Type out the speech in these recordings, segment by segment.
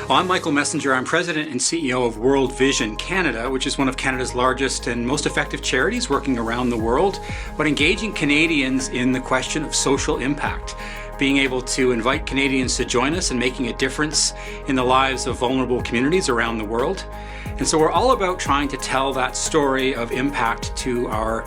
Well, I'm Michael Messenger. I'm President and CEO of World Vision Canada, which is one of Canada's largest and most effective charities working around the world, but engaging Canadians in the question of social impact, being able to invite Canadians to join us in making a difference in the lives of vulnerable communities around the world. And so we're all about trying to tell that story of impact to our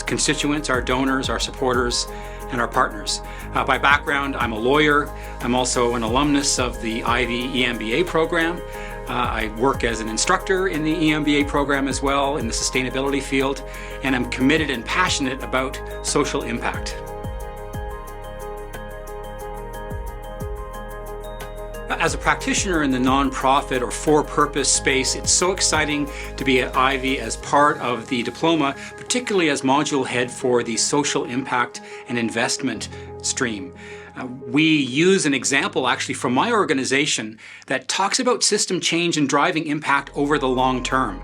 constituents, our donors, our supporters, and our partners. By background, I'm a lawyer. I'm also an alumnus of the Ivy EMBA program. I work as an instructor in the EMBA program as well in the sustainability field, and I'm committed and passionate about social impact. As a practitioner in the nonprofit or for-purpose space, it's so exciting to be at Ivy as part of the diploma, particularly as module head for the social impact and investment stream. We use an example actually from my organization that talks about system change and driving impact over the long term,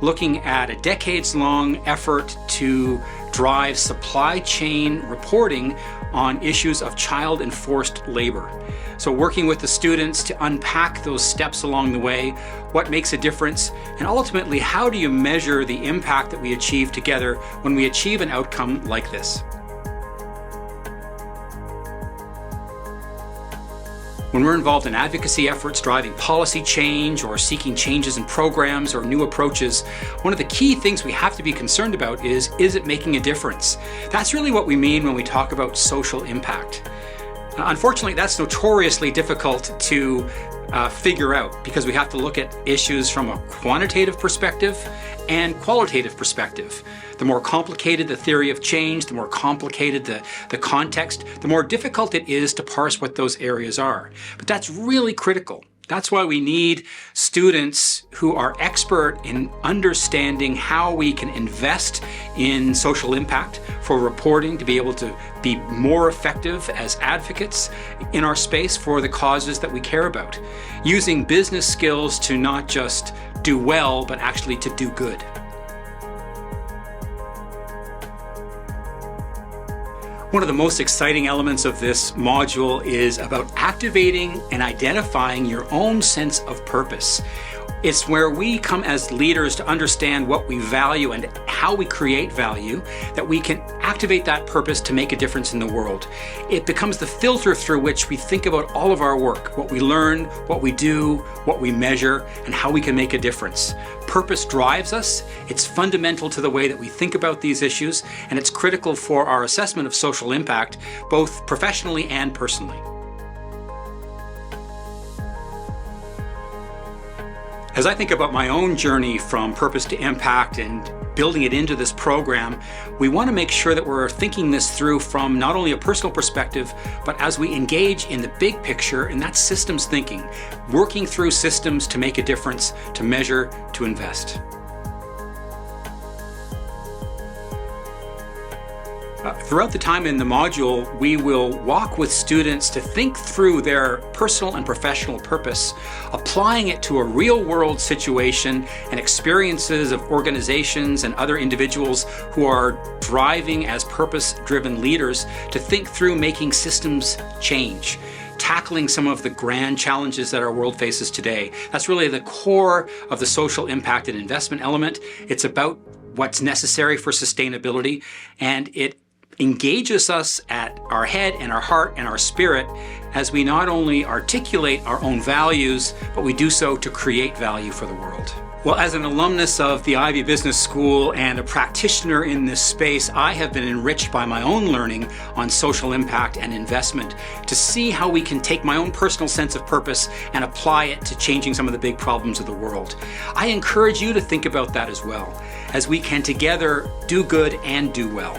looking at a decades-long effort to drive supply chain reporting on issues of child and forced labor. So working with the students to unpack those steps along the way, what makes a difference, and ultimately how do you measure the impact that we achieve together when we achieve an outcome like this. When we're involved in advocacy efforts, driving policy change, or seeking changes in programs or new approaches, one of the key things we have to be concerned about is it making a difference? That's really what we mean when we talk about social impact. Unfortunately, that's notoriously difficult to figure out because we have to look at issues from a quantitative perspective and qualitative perspective. The more complicated the theory of change, the more complicated the context, the more difficult it is to parse what those areas are. But that's really critical. That's why we need students who are expert in understanding how we can invest in social impact for reporting to be able to be more effective as advocates in our space for the causes that we care about. Using business skills to not just do well, but actually to do good. One of the most exciting elements of this module is about activating and identifying your own sense of purpose. It's where we come as leaders to understand what we value and how we create value, that we can activate that purpose to make a difference in the world. It becomes the filter through which we think about all of our work, what we learn, what we do, what we measure, and how we can make a difference. Purpose drives us. It's fundamental to the way that we think about these issues, and it's critical for our assessment of social impact, both professionally and personally. As I think about my own journey from purpose to impact and building it into this program, we want to make sure that we're thinking this through from not only a personal perspective, but as we engage in the big picture, and that's systems thinking, working through systems to make a difference, to measure, to invest. Throughout the time in the module, we will walk with students to think through their personal and professional purpose, applying it to a real-world situation and experiences of organizations and other individuals who are driving as purpose-driven leaders to think through making systems change, tackling some of the grand challenges that our world faces today. That's really the core of the social impact and investment element. It's about what's necessary for sustainability, and it engages us at our head and our heart and our spirit as we not only articulate our own values, but we do so to create value for the world. Well, as an alumnus of the Ivy Business School and a practitioner in this space, I have been enriched by my own learning on social impact and investment to see how we can take my own personal sense of purpose and apply it to changing some of the big problems of the world. I encourage you to think about that as well, as we can together do good and do well.